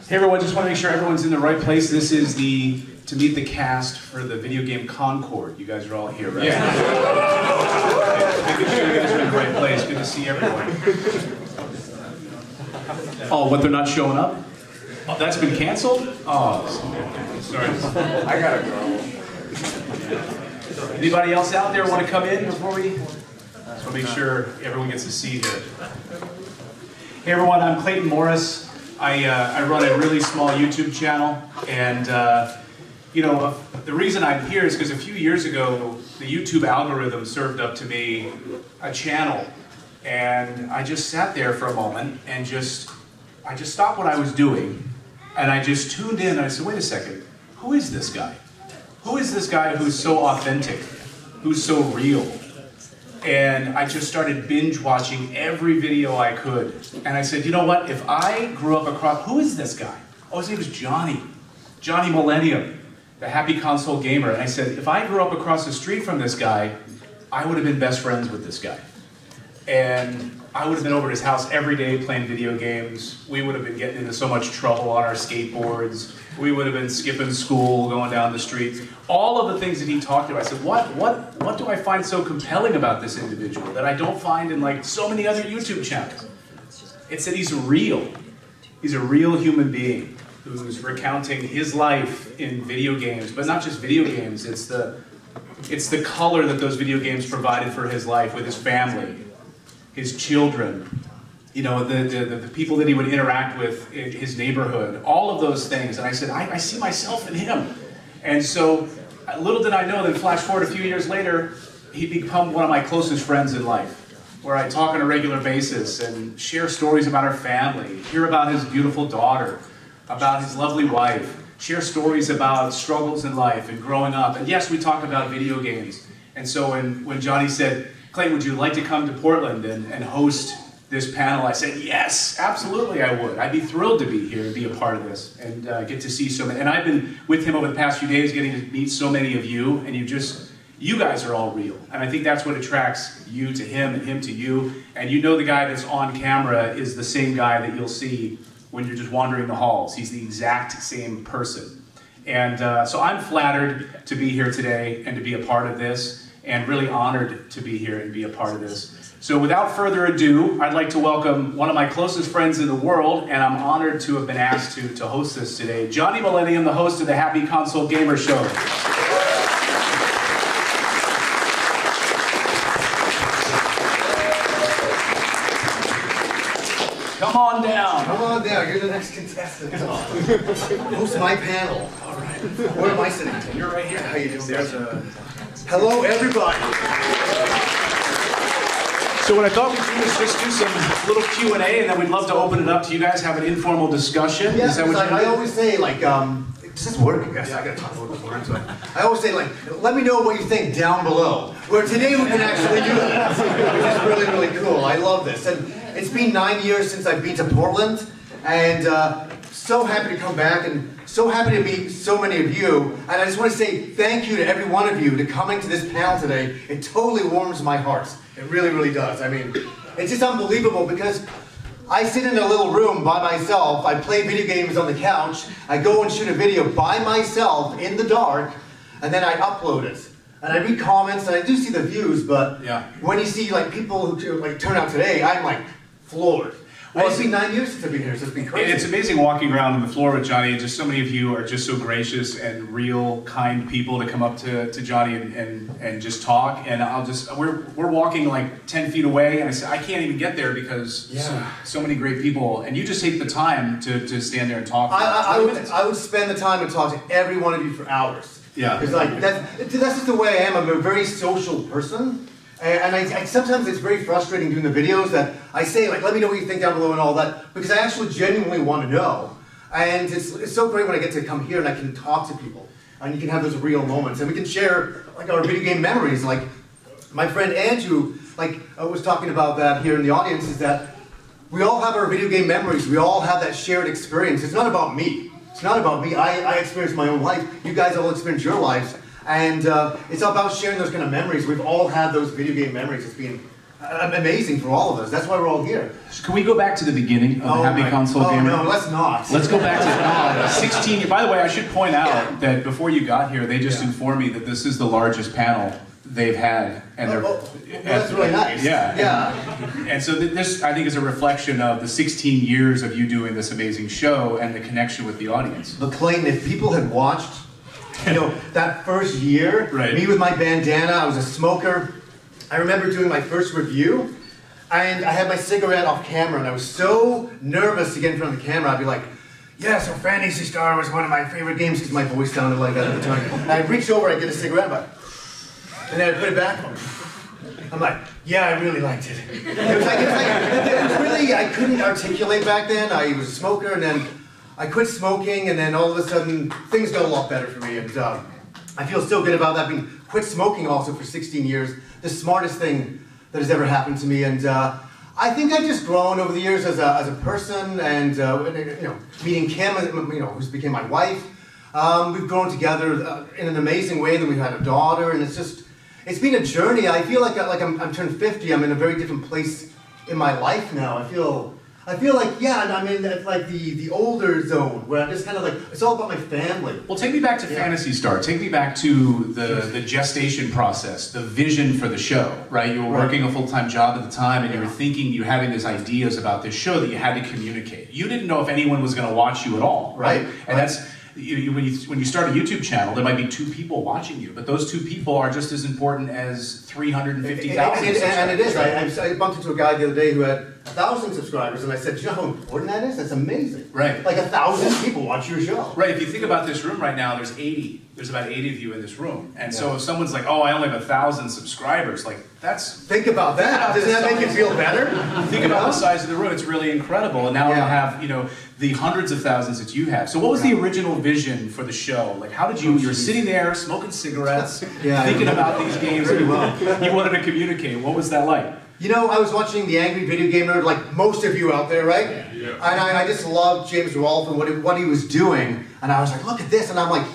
Hey everyone, just want to make sure everyone's in the right place. This is to meet the cast for the video game Concord. You guys are all here, right? Yeah. Making sure you guys are in the right place. Good to see everyone. Oh, what, they're not showing up? Oh, that's been canceled? Oh, sorry. I gotta go. Anybody else out there want to come in before we? Just want to make sure everyone gets a seat here. Hey everyone, I'm Clayton Morris. I run a really small YouTube channel, and you know, the reason I'm here is because a few years ago, the YouTube algorithm served up to me a channel, and I just sat there for a moment and I just stopped what I was doing, and I just tuned in and I said, wait a second, who is this guy? Who is this guy who's so authentic, who's so real? And I just started binge watching every video I could. And I said, you know what, if I grew up across, who is this guy? Oh, his name was Johnny Millennium, the happy console gamer. And I said, if I grew up across the street from this guy, I would have been best friends with this guy. And I would have been over at his house every day playing video games. We would have been getting into so much trouble on our skateboards. We would have been skipping school, going down the streets. All of the things that he talked about, I said, what do I find so compelling about this individual that I don't find in like so many other YouTube channels? It's that he's real. He's a real human being who's recounting his life in video games, but not just video games. It's the color that those video games provided for his life with his family, his children, you know, the people that he would interact with in his neighborhood, all of those things. And I said, I see myself in him. And so, little did I know that flash forward a few years later, he'd become one of my closest friends in life, where I talk on a regular basis and share stories about our family, hear about his beautiful daughter, about his lovely wife, share stories about struggles in life and growing up. And yes, we talk about video games. And so when Johnny said, Clayton, would you like to come to Portland and host this panel? I said, yes, absolutely I would. I'd be thrilled to be here and be a part of this and get to see so many. And I've been with him over the past few days getting to meet so many of you, and you guys are all real. And I think that's what attracts you to him and him to you. And you know the guy that's on camera is the same guy that you'll see when you're just wandering the halls. He's the exact same person. And so I'm flattered to be here today and to be a part of this, and really honored to be here and be a part of this. So without further ado, I'd like to welcome one of my closest friends in the world, and I'm honored to have been asked to host this today, Johnny Millennium, the host of the Happy Console Gamer Show. Come on down. Come on down, you're the next contestant. Host my panel. All right. Where am I sitting? You're right here. How you doing? Hello, everybody. So what I thought we'd do is just do some little Q&A, and then we'd love to open it up to you guys, have an informal discussion. Yes, is that what I always say, like, does this work? Yes, I gotta talk a little bit more into it. I always say, like, let me know what you think down below. Where today we can actually do that, which is really, really cool. I love this. And it's been 9 years since I've been to Portland, and so happy to come back, and so happy to meet so many of you. And I just want to say thank you to every one of you to coming to this panel today. It totally warms my heart. It really, really does. I mean, it's just unbelievable because I sit in a little room by myself, I play video games on the couch, I go and shoot a video by myself in the dark, and then I upload it. And I read comments, and I do see the views, but when you see like people who like turn out today, I'm like floored. Well, it's been 9 years since I've been here, so it's been crazy. It's amazing walking around on the floor with Johnny, and just so many of you are just so gracious and real, kind people to come up to Johnny and just talk. And we're walking like 10 feet away, and I said, I can't even get there because so many great people, and you just take the time to stand there and talk. I would spend the time and talk to every one of you for hours. Yeah. Because like, that's just the way I am. I'm a very social person. And I sometimes it's very frustrating doing the videos that I say, like, let me know what you think down below and all that, because I actually genuinely want to know. And it's so great when I get to come here and I can talk to people, and you can have those real moments, and we can share, like, our video game memories. Like, my friend Andrew, like, I was talking about that here in the audience, is that we all have our video game memories. We all have that shared experience. It's not about me. It's not about me. I experienced my own life. You guys all experienced your lives. And it's about sharing those kind of memories. We've all had those video game memories. It's been amazing for all of us. That's why we're all here. So can we go back to the beginning of the Happy Console Gamer? Oh no, let's not. Let's go back to 16. By the way, I should point out that before you got here, they just informed me that this is the largest panel they've had, and they're that's really nice. Yeah. And so this, I think, is a reflection of the 16 years of you doing this amazing show and the connection with the audience. But Clayton, if people had watched, that first year, me with my bandana, I was a smoker. I remember doing my first review, and I had my cigarette off camera, and I was so nervous to get in front of the camera. I'd be like, yeah, so Phantasy Star was one of my favorite games, because my voice sounded like that at the time. And I'd reach over, I'd get a cigarette, and then I'd put it back. I'm like, yeah, I really liked it. It was really, I couldn't articulate back then. I was a smoker, and then I quit smoking, and then all of a sudden, things got a lot better for me, and I feel so good about that. Being quit smoking also for 16 years, the smartest thing that has ever happened to me, and I think I've just grown over the years as a person, and meeting Kim, who's became my wife. We've grown together in an amazing way. Then we've had a daughter, and it's been a journey. I feel like I'm turned 50. I'm in a very different place in my life now. I feel like, yeah, I'm in like the older zone where I'm just kind of like, it's all about my family. Well, take me back to Phantasy Star. Take me back to the gestation process, the vision for the show, right? You were working a full-time job at the time, and you were thinking, you were having these ideas about this show that you had to communicate. You didn't know if anyone was going to watch you at all, right? And that's, when you start a YouTube channel, there might be 2 people watching you, but those 2 people are just as important as 350,000 subscribers. And it is. I bumped into a guy the other day who had 1,000 subscribers, and I said, do you know how important that is? That's amazing. Right. Like 1,000 people watch your show. Right. If you think about this room right now, there's 80. There's about 80 of you in this room. And so if someone's like, oh, I only have 1,000 subscribers, like that's... Think about that. Doesn't that make you feel better? Think about the size of the room. It's really incredible. And now I have, the hundreds of thousands that you have. So what was the original vision for the show? Like, how did you were sitting there smoking cigarettes, thinking about these games, and you wanted to communicate. What was that like? I was watching The Angry Video Gamer, like most of you out there, right? Yeah. And I just loved James Rolfe and what he was doing. And I was like, look at this. And I'm like,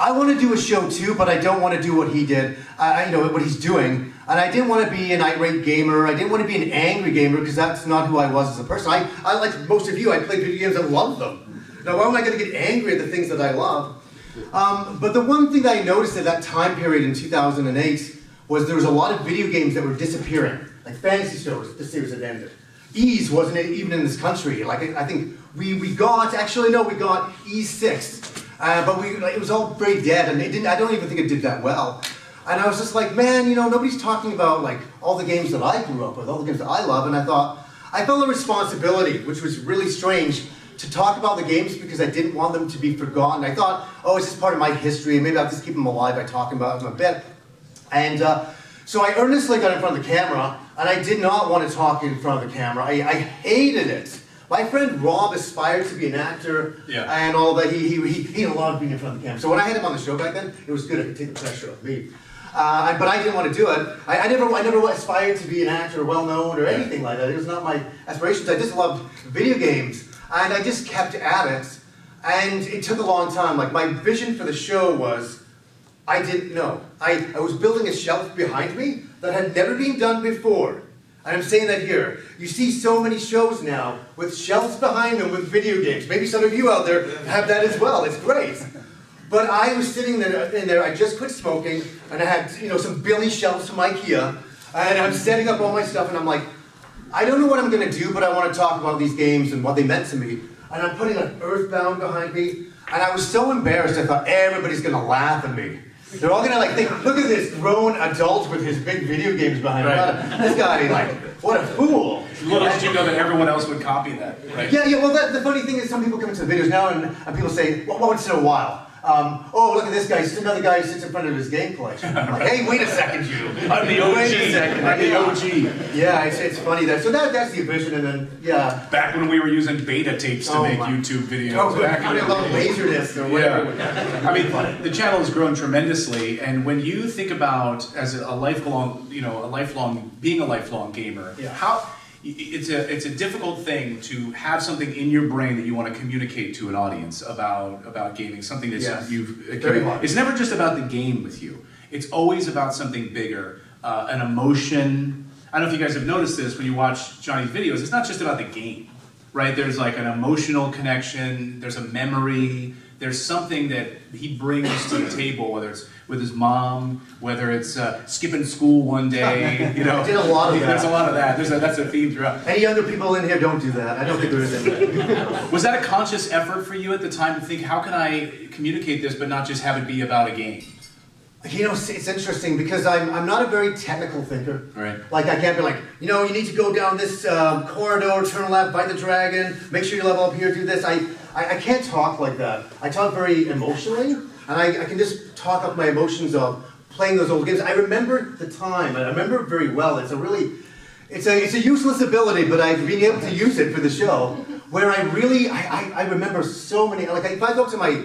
I want to do a show too, but I don't want to do what he did, what he's doing. And I didn't want to be an irate gamer. I didn't want to be an angry gamer, because that's not who I was as a person. I like most of you, I play video games and love them. Now, why am I going to get angry at the things that I love? But the one thing that I noticed at that time period in 2008 was there was a lot of video games that were disappearing. Like Fantasy Star, the series had ended. Ease wasn't even in this country. Like I think we got Ease 6, but it was all very dead, and I don't even think it did that well. And I was just like, man, nobody's talking about like all the games that I grew up with, all the games that I love, and I thought I felt a responsibility, which was really strange, to talk about the games because I didn't want them to be forgotten. I thought, oh, it's just part of my history, and maybe I'll just keep them alive by talking about them a bit. And so I earnestly got in front of the camera, and I did not want to talk in front of the camera. I hated it. My friend Rob aspired to be an actor and all that. He loved being in front of the camera. So when I had him on the show back then, it was good. I could take the pressure off me. But I didn't want to do it. I never aspired to be an actor, well-known, or anything like that. It was not my aspirations. I just loved video games. And I just kept at it. And it took a long time. Like, my vision for the show was, I didn't know. I was building a shelf behind me that had never been done before. And I'm saying that here. You see so many shows now with shelves behind them with video games. Maybe some of you out there have that as well. It's great. But I was sitting there, I just quit smoking, and I had some Billy shelves from IKEA, and I'm setting up all my stuff, and I'm like, I don't know what I'm going to do, but I want to talk about these games and what they meant to me. And I'm putting an Earthbound behind me, and I was so embarrassed, I thought everybody's going to laugh at me. They're all going to think, look at this grown adult with his big video games behind him. This guy, what a fool. Little did you know that everyone else would copy that, right? Yeah, well, the funny thing is some people come into the videos now and people say, well, once in a while, oh, look at this guy, another guy who sits in front of his game collection. I'm like, hey, wait a second, you. I'm the OG. Wait a second. I'm the OG. Yeah, it's funny that. So that's the vision, and then, yeah. Back when we were using beta tapes to make YouTube videos. Oh, back when Laserdisc or whatever. Yeah. I mean, the channel has grown tremendously, and when you think about as a lifelong, being a lifelong gamer, how it's a difficult thing to have something in your brain that you want to communicate to an audience about gaming, something that you've very hard. It's never just about the game with you. It's always about something bigger, an emotion, I don't know if you guys have noticed this when you watch Johnny's videos, it's not just about the game, right? There's like an emotional connection, there's a memory, there's something that he brings to the table, whether it's with his mom, whether it's skipping school one day, you know. I did a lot of that. There's a lot of that. That's a theme throughout. Any younger people in here don't do that. I don't think there is any. Was that a conscious effort for you at the time to think, how can I communicate this but not just have it be about a game? You know, it's interesting because I'm not a very technical thinker. Right. Like I can't be like, you know, you need to go down this corridor, turn left, fight the dragon, make sure you level up here, do this. I can't talk like that. I talk very emotionally, and I can just talk up my emotions of playing those old games. I remember the time, and I remember it very well. It's a useless ability, but I've been able to use it for the show, where I remember so many, like if I go to my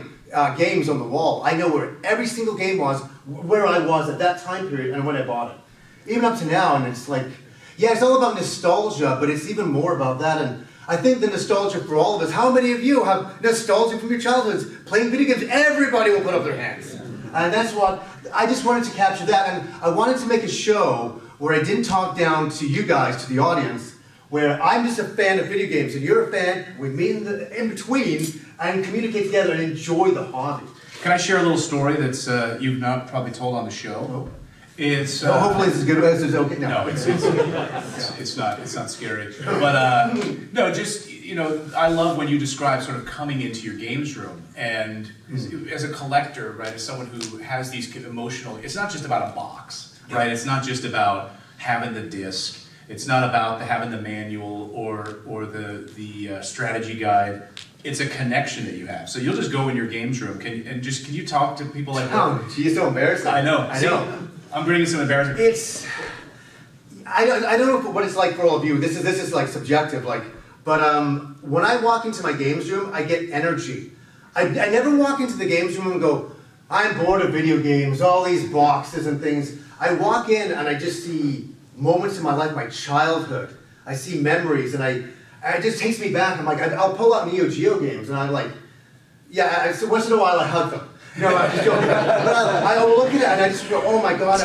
games on the wall, I know where every single game was, where I was at that time period, and when I bought it. Even up to now, and it's like, yeah, it's all about nostalgia, but it's even more about that, and I think the nostalgia for all of us, how many of you have nostalgia from your childhoods playing video games? Everybody will put up their hands. And that's what, I just wanted to capture that, and I wanted to make a show where I didn't talk down to you guys, to the audience, where I'm just a fan of video games, and you're a fan, we meet in between, and communicate together and enjoy the hobby. Can I share a little story that's you've not probably told on the show? Oh. It's hopefully it's as good as it's okay. No, it's not scary. But no, just I love when you describe sort of coming into your games room and as a collector, right? As someone who has these emotional. It's not just about a box, right? It's not just about having the disc. It's not about having the manual or the strategy guide. It's a connection that you have. So you'll just go in your games room. Can you talk to people like that? Oh, geez, so embarrassing. I know. I know. I'm bringing some embarrassment. I don't know what it's like for all of you. This is like subjective, but when I walk into my games room, I get energy. I never walk into the games room and go, I'm bored of video games, all these boxes and things. I walk in and I just see moments in my life, my childhood. I see memories, and it just takes me back. I'm like, I'll pull out Neo Geo games, and I'm like, yeah. So once in a while I hug them. No, I'm just joking. But I will look at it and I just go, oh my God.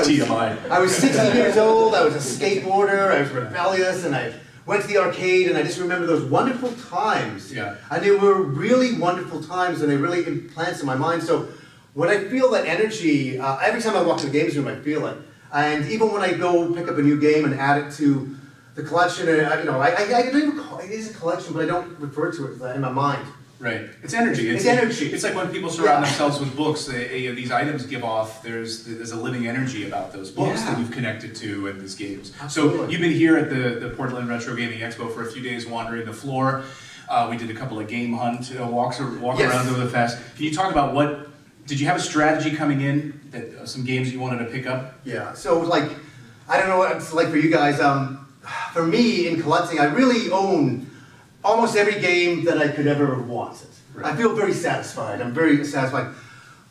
I was 16 years old, I was a skateboarder, I was rebellious, and I went to the arcade, and I just remember those wonderful times. Yeah. And they were really wonderful times, and they really implanted in my mind. So when I feel that energy, every time I walk in the games room, I feel it. And even when I go pick up a new game and add it to the collection, I don't even call it is a collection, but I don't refer to it in my mind. Right. It's energy. It's energy. It's like when people surround themselves with books, these items give off, there's a living energy about those books that you've connected to and these games. Absolutely. So you've been here at the Portland Retro Gaming Expo for a few days wandering the floor. We did a couple of game hunt walk around over the fest. Can you talk about did you have a strategy coming in, that some games that you wanted to pick up? Yeah, so I don't know what it's like for you guys. For me, in collecting, I really own almost every game that I could ever have wanted. Right. I feel very satisfied. I'm very satisfied.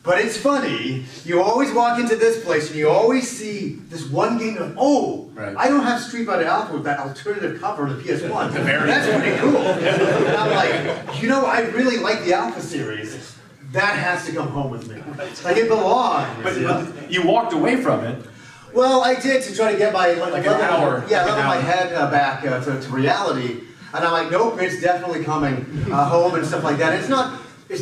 But it's funny, you always walk into this place and you always see this one game of, right. I don't have Street Fighter Alpha with that alternative cover of the PS1. That's pretty cool. And I'm like, I really like the Alpha series. That has to come home with me. Like it belongs. But you walked away from it. Well, I did to try to get my like an hour. Yeah, level my head back to reality. And I'm like, nope, it's definitely coming home and stuff like that. It's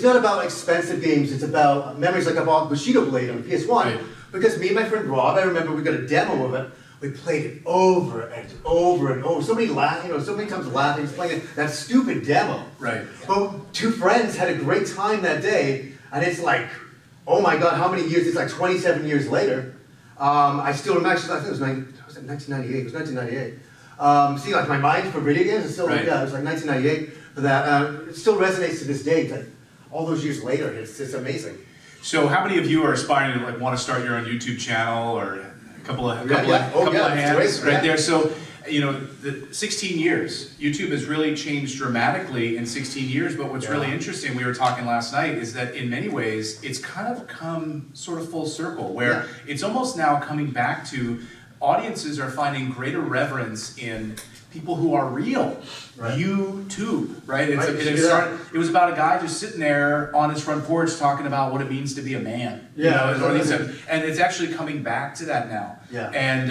not about expensive games. It's about memories. Like I bought Bushido Blade on PS1 right. because me and my friend Rob, I remember we got a demo of it. We played it over and over and over. So many times laughing, playing that stupid demo. Right. But two friends had a great time that day, and it's like, oh my God, how many years? It's like 27 years later. I still remember. I think it was 1998. It was 1998. See, like my mind for video games is still right. it was like 1998 for that. It still resonates to this day. It's like all those years later, it's amazing. So, how many of you are aspiring to want to start your own YouTube channel or a couple of hands right there? So, the 16 years, YouTube has really changed dramatically in 16 years. But what's really interesting, we were talking last night, is that in many ways it's kind of come sort of full circle, where it's almost now coming back to audiences are finding greater reverence in people who are real. Right. YouTube, right? Right, It was about a guy just sitting there on his front porch talking about what it means to be a man. Yeah, you know, and it's actually coming back to that now. Yeah. And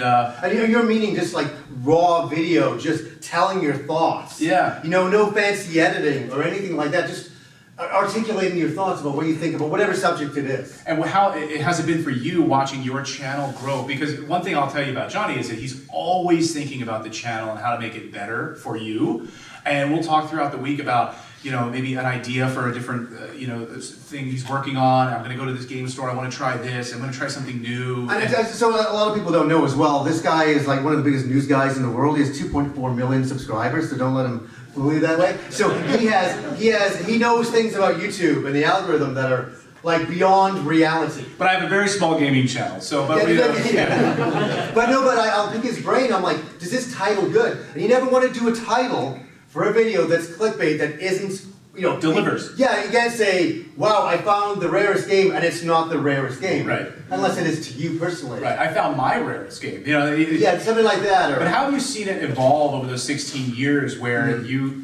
you're meaning just like raw video, just telling your thoughts. Yeah. You know, no fancy editing or anything like that. Just articulating your thoughts about what you think about whatever subject it is. And how it has it been for you watching your channel grow? Because one thing I'll tell you about Johnny is that he's always thinking about the channel and how to make it better for you. And we'll talk throughout the week about, you know, maybe an idea for a different, you know, thing he's working on. I'm going to go to this game store. I want to try this. I'm going to try something new. So a lot of people don't know as well. This guy is like one of the biggest news guys in the world. He has 2.4 million subscribers. So don't let him fool you that way. So he knows things about YouTube and the algorithm that are like beyond reality. But I have a very small gaming channel, so but I'll pick his brain. I'm like, does this title good? And you never want to do a title for a video that's clickbait that isn't, you know, delivers. Yeah, you can't say, wow, I found the rarest game, and it's not the rarest game. Right. Unless it is to you personally. Right. I found my rarest game. You know. Yeah, something like that. But how have you seen it evolve over those 16 years, where you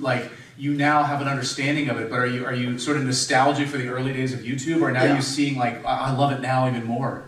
now have an understanding of it? But are you sort of nostalgic for the early days of YouTube, or now you're seeing like I love it now even more?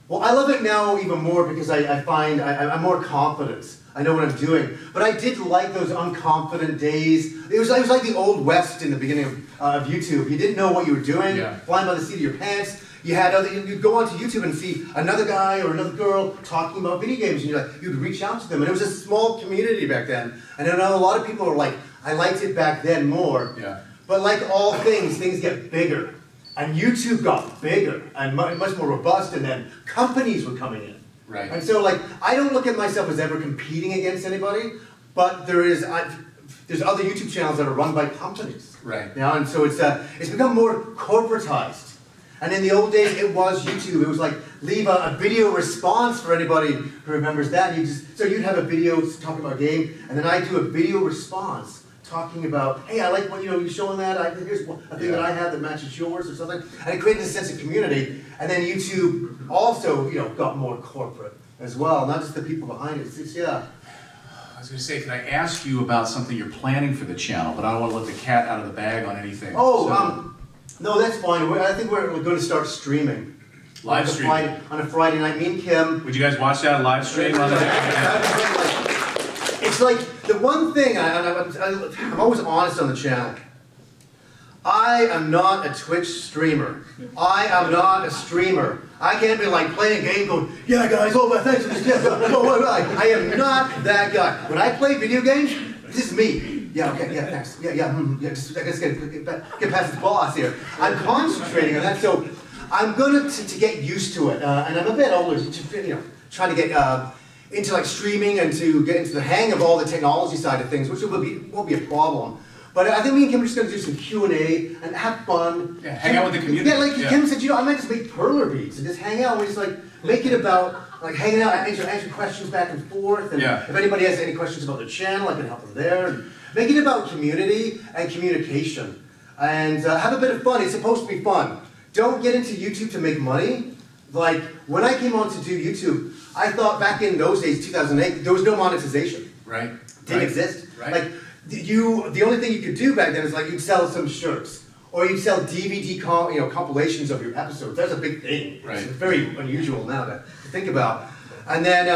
Well, I love it now even more because I find I'm more confident. I know what I'm doing. But I did like those unconfident days. It was like the old west in the beginning of YouTube. You didn't know what you were doing, flying by the seat of your pants. You'd go onto YouTube and see another guy or another girl talking about video games, and you'd reach out to them. And it was a small community back then. And I know a lot of people are like, I liked it back then more. Yeah. But like all things get bigger. And YouTube got bigger and much more robust, and then companies were coming in. Right. And so, like, I don't look at myself as ever competing against anybody, but there's other YouTube channels that are run by companies. Right. Now, and so it's become more corporatized. And in the old days, it was YouTube. It was like, leave a video response for anybody who remembers that. So you'd have a video talking about a game, and then I'd do a video response talking about, hey, I like what you're showing that. Here's a thing that I have that matches yours or something. And it created a sense of community. And then YouTube also, got more corporate as well, not just the people behind it. I was going to say, can I ask you about something you're planning for the channel? But I don't want to let the cat out of the bag on anything. No, that's fine. I think we're going to start streaming. Live streaming. On a Friday night. Me and Kim. Would you guys watch that live stream? It's like the one thing, I'm always honest on the channel. I am not a Twitch streamer. I am not a streamer. I can't be like playing a game going, yeah guys, thanks for this. I am not that guy. When I play video games, this is me. Yeah, okay, yeah, thanks. Yeah, just, I just get past the boss here. I'm concentrating on that, so I'm going to get used to it. And I'm a bit older, trying to get into like streaming and to get into the hang of all the technology side of things, which won't be a problem. But I think me and Kim are just going to do some Q&A and have fun. Yeah, hang out with the community. Yeah, Kim said, I might just make perler beats and just hang out. We just like make it about like hanging out, answer questions back and forth. And if anybody has any questions about the channel, I can help them there. And make it about community and communication. And have a bit of fun. It's supposed to be fun. Don't get into YouTube to make money. Like, when I came on to do YouTube, I thought back in those days, 2008, there was no monetization. Right. Didn't exist. Right. Like, the only thing you could do back then is like you'd sell some shirts. Or you'd sell DVD compilations of your episodes. That's a big thing. Right. It's very unusual now to think about. And then,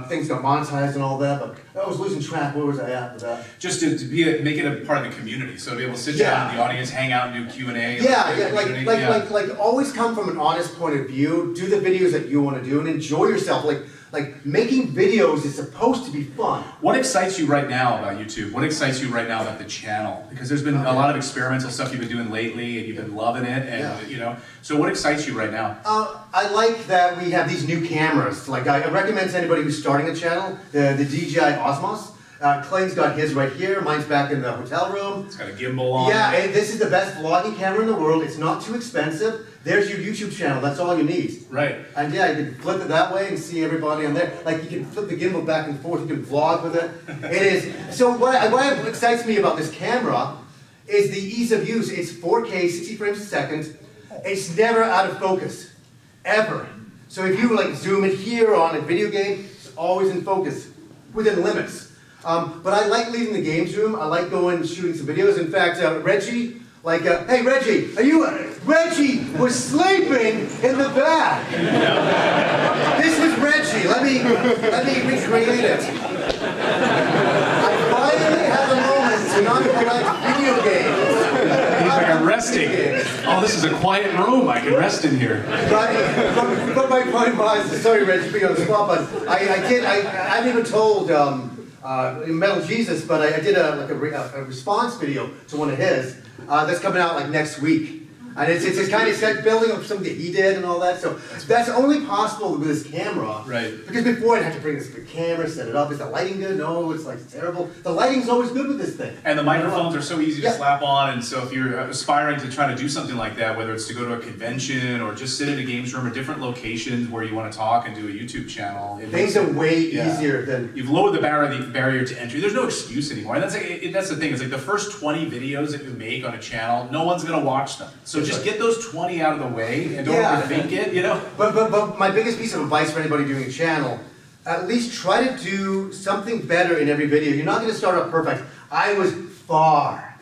things got monetized and all that, but I was losing track. Where was I at with that? Just to make it a part of the community, so to be able to sit down in the audience, hang out, and do Q&A. Like always come from an honest point of view. Do the videos that you want to do and enjoy yourself. Like making videos is supposed to be fun. What excites you right now about YouTube? What excites you right now about the channel? Because there's been a lot of experimental stuff you've been doing lately, and you've been loving it, and So what excites you right now? I like that we have these new cameras. Like I recommend to anybody who's starting a channel the DJI Osmos. Clayton's got his right here. Mine's back in the hotel room. It's got a gimbal on. Yeah, and this is the best vlogging camera in the world. It's not too expensive. There's your YouTube channel. That's all you need. Right. And yeah, you can flip it that way and see everybody on there. Like you can flip the gimbal back and forth. You can vlog with it. It is. So what excites me about this camera is the ease of use. It's 4K, 60 frames a second. It's never out of focus, ever. So if you like zoom in here on a video game, it's always in focus, within limits. But I like leaving the games room. I like going and shooting some videos. In fact, Reggie, hey Reggie, Reggie was sleeping in the back. This was Reggie. Let me recreate it. I finally had a moment to not collect video games. He's like, I'm resting. Oh, this is a quiet room. I can rest in here. But my point was, sorry Reggie, being on the spot, but I haven't even told Metal Jesus, but I did a response video to one of his that's coming out like next week. And it's kind of building up something that he did and all that. So that's only possible with this camera. Right. Because before I'd have to bring this big camera, set it up. Is the lighting good? No, it's like terrible. The lighting's always good with this thing. And the microphones are so easy to slap on, and so if you're aspiring to try to do something like that, whether it's to go to a convention or just sit in a games room or different locations where you want to talk and do a YouTube channel, things are way easier than... You've lowered the barrier to entry. There's no excuse anymore. And that's the thing. It's like the first 20 videos that you make on a channel, no one's going to watch them. So just get those 20 out of the way and don't overthink it, you know? But my biggest piece of advice for anybody doing a channel, at least try to do something better in every video. You're not going to start out perfect. I was far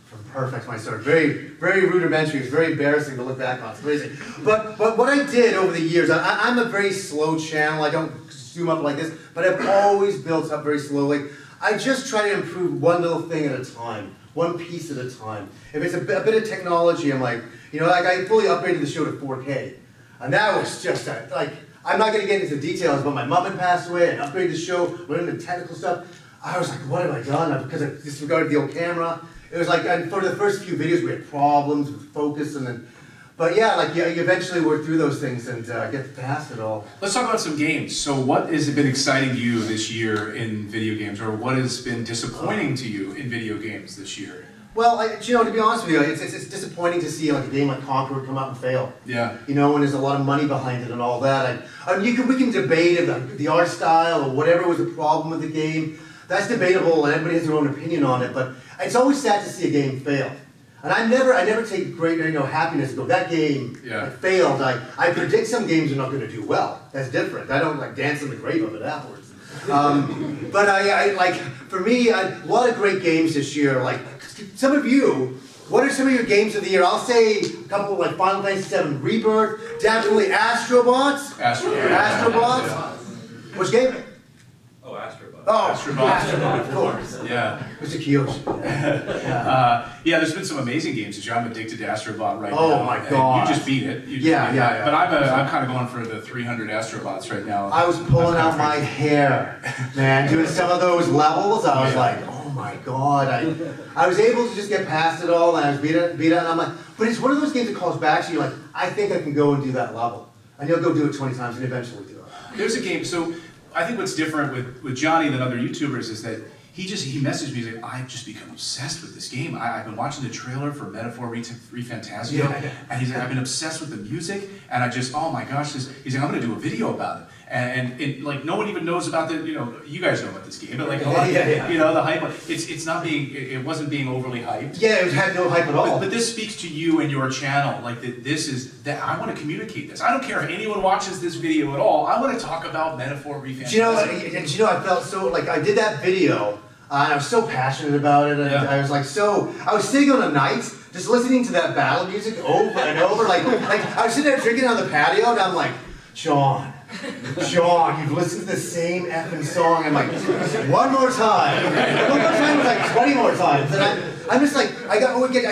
from perfect when I started. Very, very rudimentary. It's very embarrassing to look back on. It's crazy. But what I did over the years, I'm a very slow channel. I don't zoom up like this, but I've always built up very slowly. I just try to improve one little thing at a time. One piece at a time. If it's a bit of technology, I'm like, like I fully upgraded the show to 4K. And that was just, I'm not going to get into details, but my mom had passed away, and upgraded the show, went into technical stuff. I was like, what have I done? Because I disregarded the old camera. It was like, and for the first few videos, we had problems with focus, and then, but yeah, you eventually work through those things and get past it all. Let's talk about some games. So what has been exciting to you this year in video games, or what has been disappointing to you in video games this year? Well, to be honest with you, it's disappointing to see like a game like Conqueror come out and fail. Yeah. When there's a lot of money behind it and all that. We can debate if the art style or whatever was the problem with the game. That's debatable, and everybody has their own opinion on it. But it's always sad to see a game fail. And I never take great happiness to go, that game failed. I predict some games are not going to do well. That's different. I don't dance in the grave of it afterwards. But for me, a lot of great games this year. Some of you, what are some of your games of the year? I'll say a couple like Final Fantasy VII Rebirth, definitely Astrobots. Astrobots. Which game? Oh, Astrobot. Oh, Astrobot, of course. Yeah. Mr. Kiyoshi. Yeah, there's been some amazing games this year. I'm addicted to Astrobot right now. Oh my god. You just beat it. Yeah. But I'm kind of going for the 300 Astrobots right now. I was pulling out my hair, man, doing some of those levels. I was like, oh my god. I was able to just get past it all, and I was beat it, and I'm like, but it's one of those games that calls back to you, like, I think I can go and do that level. And you'll go do it 20 times and eventually do it. There's a game, so I think what's different with Johnny than other YouTubers is that he messaged me, he's like, I've just become obsessed with this game. I've been watching the trailer for Metaphor ReFantazio, and he's like, I've been obsessed with the music, and oh my gosh, he's like, I'm gonna do a video about it. And it, no one even knows about you guys know about this game, but a lot of, the hype, it wasn't being overly hyped. Yeah, it had no hype at all. But this speaks to you and your channel, that I want to communicate this. I don't care if anyone watches this video at all, I want to talk about Metaphor ReFantazio. I felt so, I did that video, and I was so passionate about it, and I was I was sitting on a night, just listening to that battle music over and over, I was sitting there drinking on the patio, and I'm like, Sean, you've listened to the same effing song. I'm like, one more time. One more time was 20 more times. And I'm just I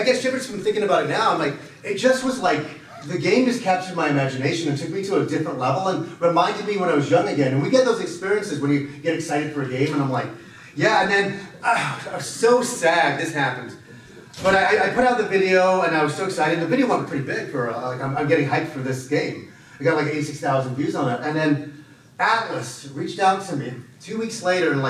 get shivers from thinking about it now. I'm like, it just was the game just captured my imagination and took me to a different level and reminded me when I was young again. And we get those experiences when you get excited for a game, and I'm like, yeah, and then I was so sad this happened. But I put out the video, and I was so excited. The video went pretty big for, I'm getting hyped for this game. I got 86,000 views on it. And then Atlas reached out to me 2 weeks later and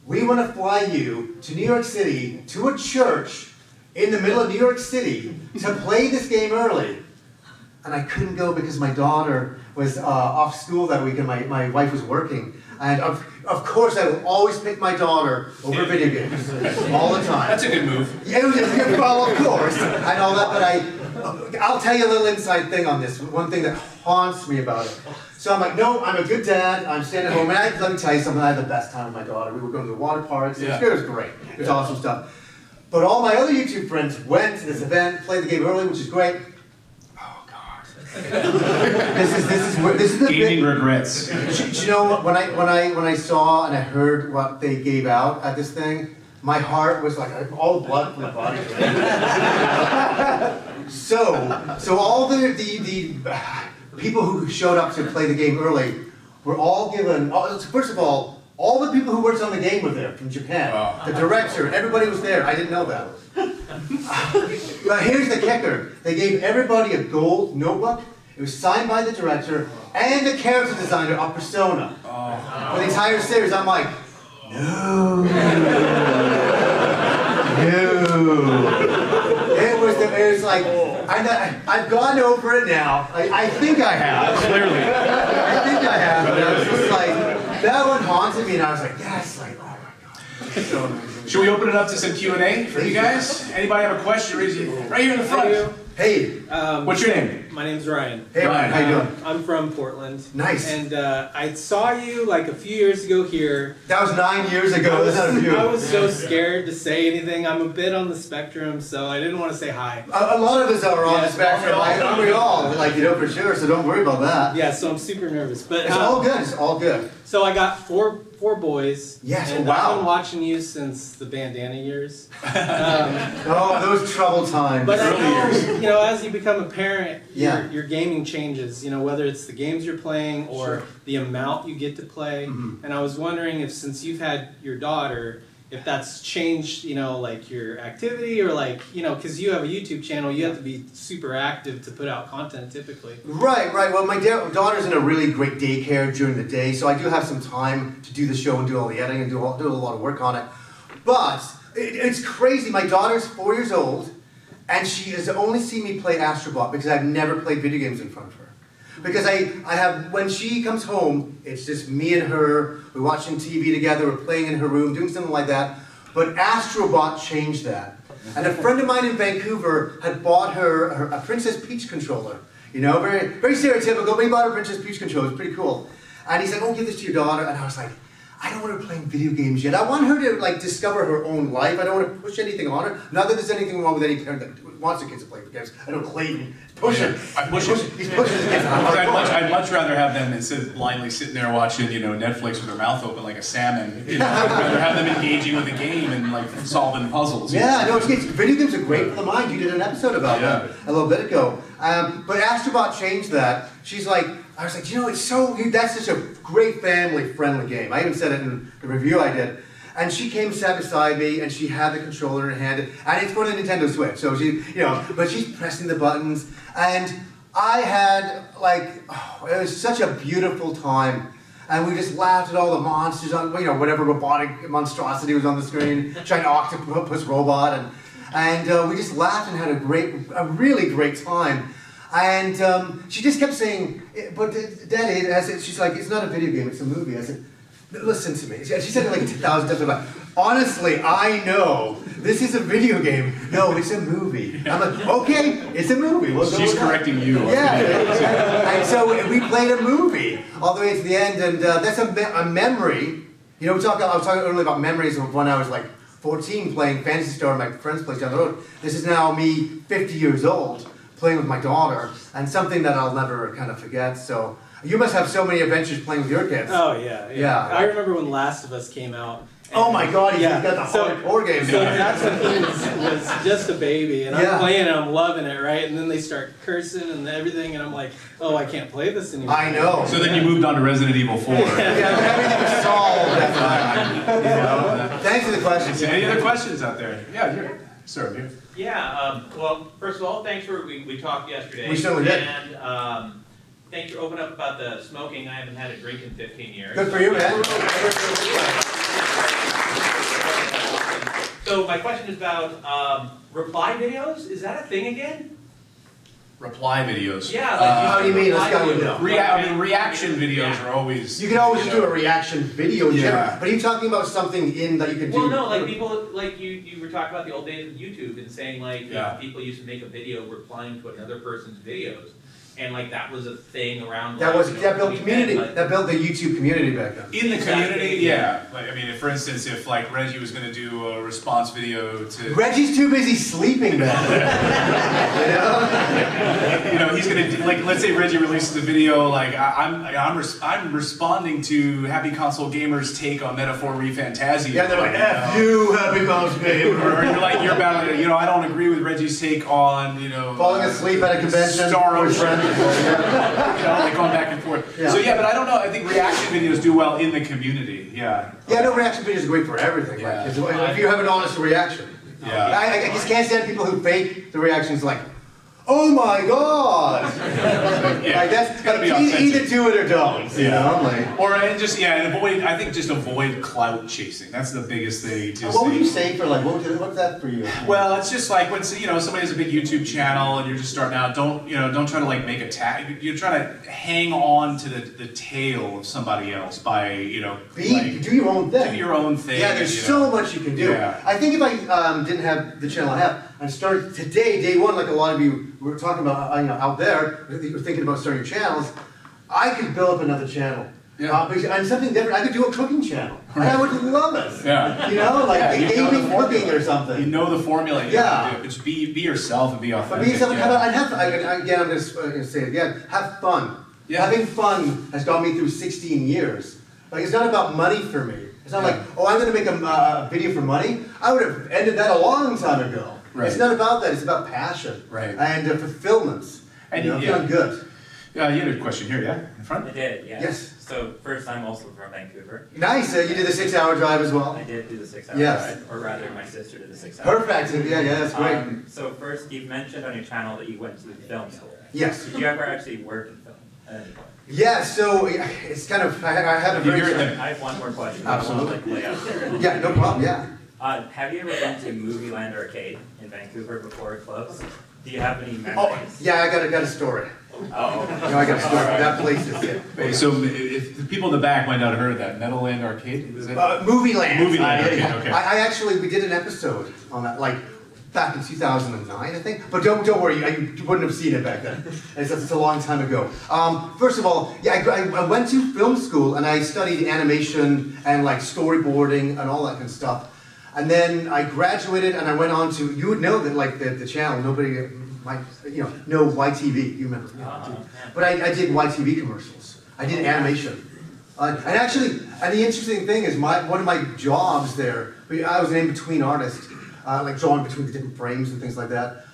we want to fly you to New York City to a church in the middle of New York City to play this game early. And I couldn't go because my daughter was off school that week and my wife was working. And of course I will always pick my daughter over video games all the time. That's a good move. Yeah, well, of course, and all that, but I'll tell you a little inside thing on this. One thing that haunts me about it. So I'm like, no, I'm a good dad. I'm staying at home. And let me tell you something. I had the best time with my daughter. We were going to the water parks. It was great. It was awesome stuff. But all my other YouTube friends went to this event, played the game early, which is great. Oh God. this is the Gaming regrets. Do you know when I saw and I heard what they gave out at this thing? My heart was like all the blood from my body. So all the people who showed up to play the game early were all given. First of all the people who worked on the game were there from Japan. Wow. The director, everybody was there. I didn't know that. But here's the kicker: they gave everybody a gold notebook. It was signed by the director and the character designer of Persona. For the entire series, I'm like, no. It was like, I've gone over it now. I think I have. Clearly. I think I have, but I was just like, that one haunted me, and I was like, yes, like, oh my God. So amazing. Should we open it up to some Q&A for you guys? Anybody have a question? Raise your right here in the front. Hey. What's your name? My name's Ryan. Hey, Ryan, how you doing? I'm from Portland. Nice. And I saw you like a few years ago here. That was 9 years ago. I was so scared to say anything. I'm a bit on the spectrum, so I didn't want to say hi. A lot of us are on the spectrum. We all, like, for sure, so don't worry about that. Yeah, so I'm super nervous. But it's all good, it's all good. So I got four boys. Yes, and wow. I've been watching you since the bandana years. Oh, those troubled times. But I know, as you become a parent, yeah. your gaming changes, whether it's the games you're playing or the amount you get to play. Mm-hmm. And I was wondering if, since you've had your daughter, if that's changed, like your activity or like, because you have a YouTube channel, you have to be super active to put out content typically. Right. Well, my daughter's in a really great daycare during the day, so I do have some time to do the show and do all the editing and do a lot of work on it. But it's crazy. My daughter's 4 years old, and she has only seen me play Astrobot because I've never played video games in front of her. Because I have, when she comes home, it's just me and her, we're watching TV together, we're playing in her room, doing something like that. But Astrobot changed that. And a friend of mine in Vancouver had bought her a Princess Peach controller. Very, very stereotypical, but he bought her a Princess Peach controller, it was pretty cool. And he said, oh, give this to your daughter. And I was like, I don't want her playing video games yet. I want her to like discover her own life. I don't want to push anything on her. Not that there's anything wrong with any parent that wants their kids to play games. I know Clayton pushing. He's pushing his kids. I'd much rather have them instead of blindly sitting there watching, Netflix with their mouth open like a salmon. I'd rather have them engaging with a game and like solving puzzles. Yeah, no, video games are great for the mind. You did an episode about that a little bit ago. But Astrobot changed that. She's like, I was like, it's so, that's such a great family-friendly game. I even said it in the review I did. And she came, sat beside me, and she had the controller in her hand, and it's for the Nintendo Switch. So she, but she's pressing the buttons, and I had it was such a beautiful time. And we just laughed at all the monsters on, whatever robotic monstrosity was on the screen, giant octopus robot, and we just laughed and had a really great time. And she just kept saying, but Daddy, she's like, it's not a video game, it's a movie. I said, listen to me. She said it like 1,000 times. I'm like, honestly, I know this is a video game. No, it's a movie. I'm like, okay, it's a movie. She's correcting you. Yeah. And so we played a movie all the way to the end, and that's a memory. I was talking earlier about memories of when I was like 14 playing Phantasy Star in my friend's place down the road. This is now me 50 years old playing with my daughter, and something that I'll never kind of forget. So you must have so many adventures playing with your kids. Oh yeah. I remember when Last of Us came out. Oh my God, he's got the hardcore games. So that's when he was just a baby, and I'm playing and I'm loving it, right? And then they start cursing and everything, and I'm like, oh, I can't play this anymore. I know. So then you moved on to Resident Evil 4. Everything was solved that time. Thanks for the questions. Any other questions out there? Yeah, here. Sir, here. Yeah, well, first of all, thanks for, we talked yesterday. We certainly did. And thanks for opening up about the smoking. I haven't had a drink in 15 years. Good for you, man. So my question is about reply videos. Is that a thing again? reply videos. Yeah, like How do you mean? This guy would know. Reaction videos are always. You can always just do a reaction video in general, Yeah. but are you talking about something in that you can do? Well, no, like people, like you were talking about the old days of YouTube and saying like, Yeah. people used to make a video replying to another person's videos. And like that was a thing around. That like, was you know, that built 2010, community. like- That built the YouTube community back then. In the Exactly. community, yeah. Like, I mean, if, for instance, if like Reggie was going to do a response video to, Reggie's too busy sleeping back then. you know, he's going to like, let's say Reggie releases a video like I'm responding to Happy Console Gamers' take on Metaphor Refantasia. Yeah, they're like, F you, Happy Mouse Game. Or you're like, you're about to, you know, I don't agree with Reggie's take on, you know, Falling asleep at a convention. Star with Ocean. friends. You know, like going back and forth. Yeah. So yeah, but I don't know. I think reaction videos do well in the community. Yeah. Yeah, no, reaction videos are great for everything. Yeah. Like, if you have an honest reaction. Yeah. I just can't stand people who fake the reactions like, oh my god! Yeah. Like that's Gotta be like, authentic. either do it or don't. You know, like. Or and just and avoid. I think just avoid clout chasing. That's the biggest thing. Just What would you say for like what's that for you? Well, it's just like when you know somebody has a big YouTube channel and you're just starting out. Don't try to like make a tag. You're trying to hang on to the tail of somebody else by Do your own thing. do your own thing. Yeah, there's you so know. much you can do. Yeah. I think if I didn't have the channel I have, and started today, day one, like a lot of you were talking about, out there, you were thinking about starting channels, I could build up another channel. Yeah. And something different. I could do a cooking channel. And I would love it. Yeah. You know, like Yeah, you know gaming the cooking or You something. know the formula. You Yeah. have to do. Just be yourself and be But authentic. being something, yeah. again, I'm going to say it again, have fun. Yeah. Having fun has got me through 16 years. Like, it's not about money for me. It's not Yeah. like, oh, I'm going to make a video for money. I would have ended that a long time ago. Right. It's not about that. It's about passion. Right. And fulfillment. And you know, yeah. feeling good. Yeah, you had a question here, yeah, in front. I did, yeah. Yes. So first, I'm also from Vancouver. Nice. You did the 6-hour drive as well. I did do the 6-hour Yes. drive, or rather, my sister did the 6-hour. Perfect. Yeah, that's great. So first, you've mentioned on your channel that you went to film school. Yes. Did you ever actually work in film at any point? Yeah. So it's kind of I have a You very hear it I have one more question. Absolutely. I don't wanna, lay out there. yeah. No problem. Yeah. Have you ever been to Movie Land Arcade in Vancouver before it closed? Do you have any Oh, memories? yeah. I got a story. Oh. I got a story. That place is it. Wait, so if the people in the back might not have heard of that, Meadowland Arcade, is that? Movie Land. Movie Land, okay, okay. I actually, we did an episode on that, like, back in 2009, I think. But don't worry, you wouldn't have seen it back then. It's a long time ago. First of all, yeah, I went to film school and I studied animation and like storyboarding and all that kind of stuff. And then I graduated and I went on to, you would know that like the channel, nobody might, know YTV, you remember. But I did YTV commercials. I did animation. And the interesting thing is one of my jobs there, I was an in-between artist, like drawing between the different frames and things like that.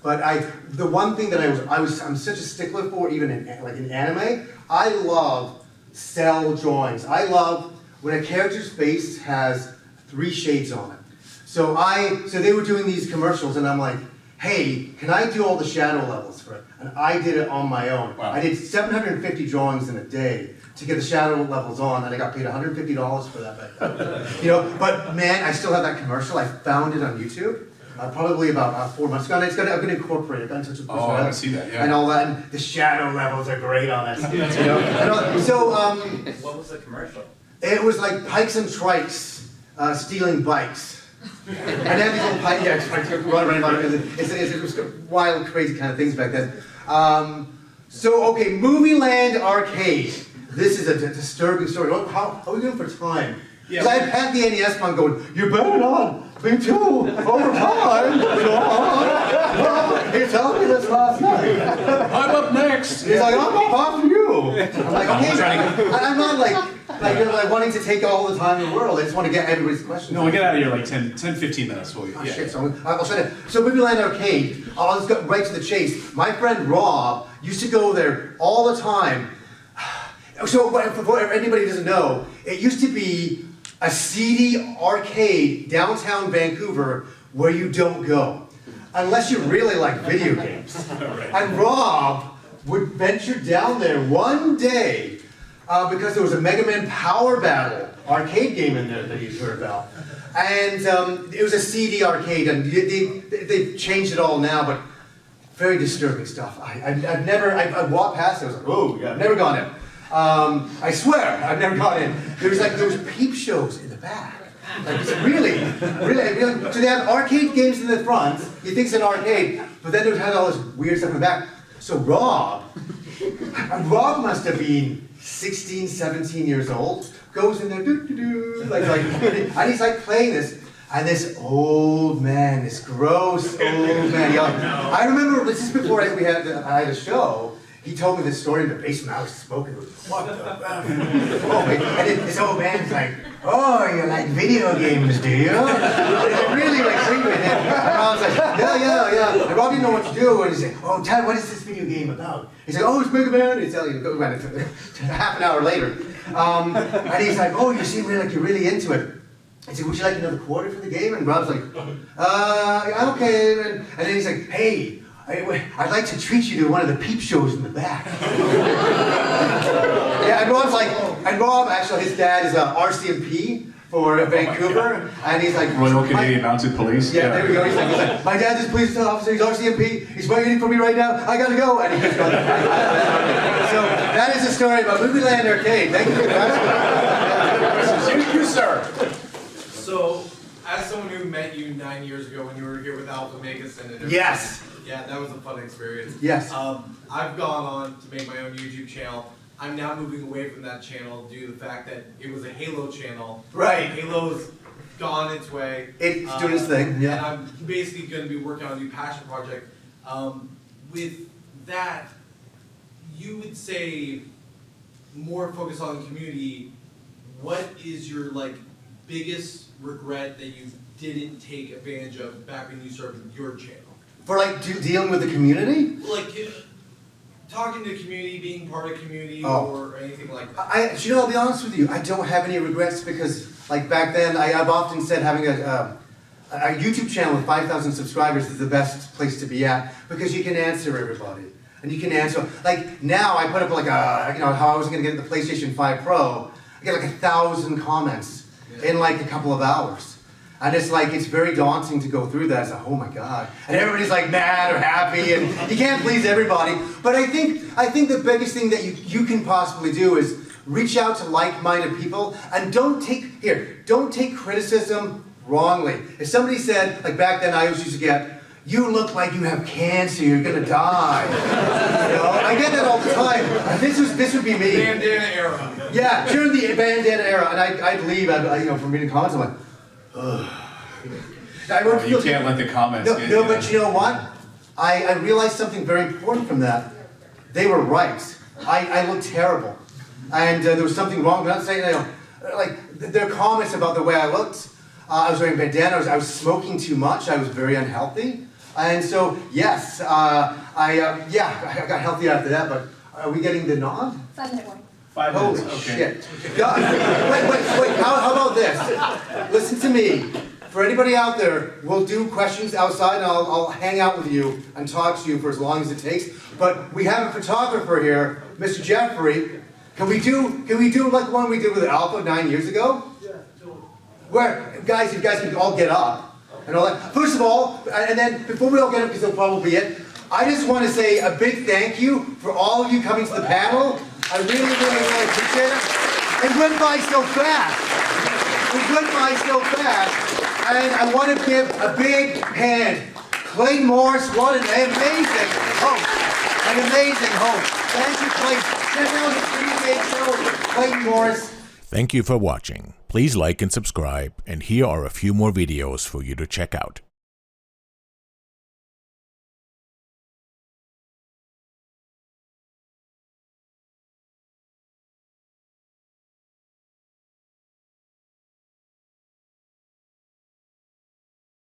But the one thing that I'm such a stickler for, even in anime, I love cell drawings. I love when a character's face has 3 shades on it. So they were doing these commercials and I'm like, hey, can I do all the shadow levels for it? And I did it on my own. Wow. I did 750 drawings in a day to get the shadow levels on, and I got paid $150 for that back then. But man, I still have that commercial. I found it on YouTube, probably about 4 months ago. And I'm going to incorporate it. I got in touch with Oh, I wanna see that, yeah. and all that. And the shadow levels are great on it. What was the commercial? It was like pikes and trikes stealing bikes. And then these little pike running around. It was wild, crazy kind of things back then. Okay, Movie Land Arcade. This is a disturbing story. How are we doing for time? Yeah, I had the NES one going, you better not be too over time. You're telling me this last night. I'm up next. He's like, I'm up after you. I'm like, okay, I'm not like wanting to take all the time in the world. I just want to get everybody's questions. No, we'll get out of here like 15 minutes. Oh, shit, so I'll shut it. So Movie Land Arcade, I'll just go right to the chase. My friend Rob used to go there all the time. So for anybody who doesn't know, it used to be a seedy arcade downtown Vancouver where you don't go. Unless you really like video games. And Rob would venture down there one day because there was a Mega Man Power Battle arcade game in there that you'd heard about. And it was a CD arcade, and they've changed it all now, but very disturbing stuff. I've walked past it, I was like, oh, yeah, I've never gone in. I swear, I've never gone in. There was peep shows in the back. Like, it's really, so they have arcade games in the front, you think it's an arcade, but then they had all this weird stuff in the back. So Rob must have been 16, 17 years old, goes in there, and he's like playing this, and this old man, this gross old man, I remember, this is before I had a show, he told me this story in the basement, I was smoking, what the fuck? And this old man's like, oh, you like video games, do you? And really like creeping in. And I was like, yeah. And Rob didn't know what to do, and he said, oh, Ted, what is this video game about? He's like, oh, it's Mega Man. He's telling you, half an hour later. And he's like, oh, you seem like you're really into it. I said, would you like another quarter for the game? And Rob's like, yeah, okay. And then he's like, hey, I'd like to treat you to one of the peep shows in the back. Yeah, and Rob's like, Rob, actually, his dad is RCMP for Vancouver, and he's like, Royal Canadian Mounted Police. Yeah, there we go. He's like, my dad's a police officer, he's RCMP, he's waiting for me right now, I gotta go. And he just goes, so that is the story about Movie Land Arcade. Thank you for that. Thank you, sir. So, as someone who met you 9 years ago when you were here with Alpha Megas and Yes. yeah, that was a fun experience. Yes. I've gone on to make my own YouTube channel. I'm now moving away from that channel due to the fact that it was a Halo channel. Right. Halo's gone its way. It's doing its thing, yeah. And I'm basically going to be working on a new passion project. With that, you would say more focus on the community. What is your biggest regret that you didn't take advantage of back when you started your channel? For dealing with the community? Talking to community, being part of community, Oh. or anything like that. I'll be honest with you, I don't have any regrets because, back then, I've often said having a YouTube channel with 5,000 subscribers is the best place to be at because you can answer everybody. And you can answer, now I put up how I was going to get the PlayStation 5 Pro, I get 1,000 comments in a couple of hours. And it's it's very daunting to go through that. It's oh my God. And everybody's mad or happy, and you can't please everybody. But I think the biggest thing that you can possibly do is reach out to like-minded people, and don't take criticism wrongly. If somebody said, back then I always used to get, you look like you have cancer, you're gonna die. I get that all the time. And this would be me. Bandana era. Yeah, during the bandana era, and I'd leave, from reading comments, I'm like, ugh. You can't let the comments get No, but you know what? I realized something very important from that. They were right. I looked terrible. And there was something wrong. I'm not saying, their comments about the way I looked. I was wearing bandanas. I was smoking too much. I was very unhealthy. And so, yes, I got healthy after that, but are we getting the nod? 5 minute warning. 5 minutes, Holy okay. shit. Wait, how about this? Listen to me. For anybody out there, we'll do questions outside, and I'll hang out with you and talk to you for as long as it takes. But we have a photographer here, Mr. Jeffrey. Can we do like one we did with Alpha 9 years ago? Yeah, totally. Where, guys, you guys can all get up and all that. First of all, and then before we all get up, because they'll probably be it, I just want to say a big thank you for all of you coming to the panel. I really, really, really appreciate it. It went by so fast. And I want to give a big hand. Clayton Morris, what an amazing host. Thank you, Clayton. That was a 3-day show. Clayton Morris. Thank you for watching. Please like and subscribe, and here are a few more videos for you to check out.